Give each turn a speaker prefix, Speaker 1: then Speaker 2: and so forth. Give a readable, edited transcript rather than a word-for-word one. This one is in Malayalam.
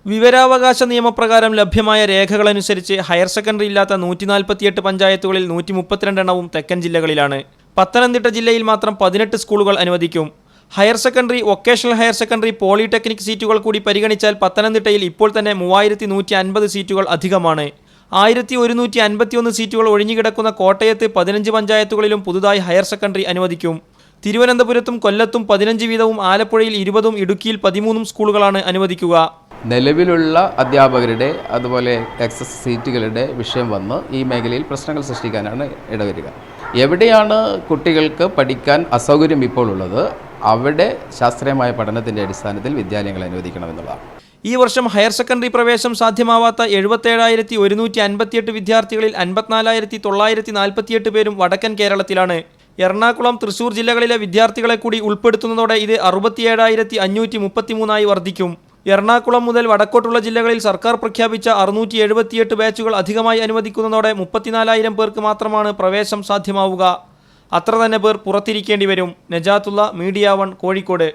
Speaker 1: വിവരാവകാശ നിയമപ്രകാരം ലഭ്യമായ രേഖകളനുസരിച്ച് ഹയർ സെക്കൻഡറി ഇല്ലാത്ത 148 പഞ്ചായത്തുകളിൽ 132 എണ്ണവും തെക്കൻ ജില്ലകളിലാണ്. പത്തനംതിട്ട ജില്ലയിൽ മാത്രം 18 സ്കൂളുകൾ അനുവദിക്കും. Higher secondary, vocational higher secondary, polytechnic സീറ്റുകൾ കൂടി പരിഗണിച്ചാൽ പത്തനംതിട്ടയിൽ ഇപ്പോൾ തന്നെ 3150 സീറ്റുകൾ അധികമാണ്. 1151 സീറ്റുകൾ ഒഴിഞ്ഞുകിടക്കുന്ന കോട്ടയത്ത് 15 പഞ്ചായത്തുകളിലും പുതുതായി ഹയർ സെക്കൻഡറി അനുവദിക്കും. തിരുവനന്തപുരത്തും കൊല്ലത്തും 15 വീതവും ആലപ്പുഴയിൽ 20ഉം ഇടുക്കിയിൽ 13 സ്കൂളുകളാണ് അനുവദിക്കുക.
Speaker 2: നിലവിലുള്ള അധ്യാപകരുടെ അതുപോലെ എക്സസ് സീറ്റുകളുടെ വിഷയം വന്ന് ഈ മേഖലയിൽ പ്രശ്നങ്ങൾ സൃഷ്ടിക്കാനാണ് ഇടവരിക. എവിടെയാണ് കുട്ടികൾക്ക് പഠിക്കാൻ അസൗകര്യം ഇപ്പോൾ ഉള്ളത് അവിടെ ശാസ്ത്രീയമായ പഠനത്തിൻ്റെ അടിസ്ഥാനത്തിൽ വിദ്യാലയങ്ങൾ അനുവദിക്കണമെന്നുള്ളതാണ്.
Speaker 1: ഈ വർഷം ഹയർ സെക്കൻഡറി പ്രവേശനം സാധ്യമാവാത്ത 77,158 വിദ്യാർത്ഥികളിൽ 54,948 പേരും വടക്കൻ കേരളത്തിലാണ്. എറണാകുളം, തൃശൂർ ജില്ലകളിലെ വിദ്യാർത്ഥികളെ കൂടി ഉൾപ്പെടുത്തുന്നതോടെ ഇത് 67,533 വർദ്ധിക്കും. എറണാകുളം മുതൽ വടക്കോട്ടുള്ള ജില്ലകളിൽ സർക്കാർ പ്രഖ്യാപിച്ച 678 ബാച്ചുകൾ അധികമായി അനുവദിക്കുന്നതോടെ 34,000 പേർക്ക് മാത്രമാണ് പ്രവേശനം സാധ്യമാവുക. അത്ര തന്നെ പേർ പുറത്തിരിക്കേണ്ടി വരും. നജാത്തുള്ള, മീഡിയ 1, കോഴിക്കോട്.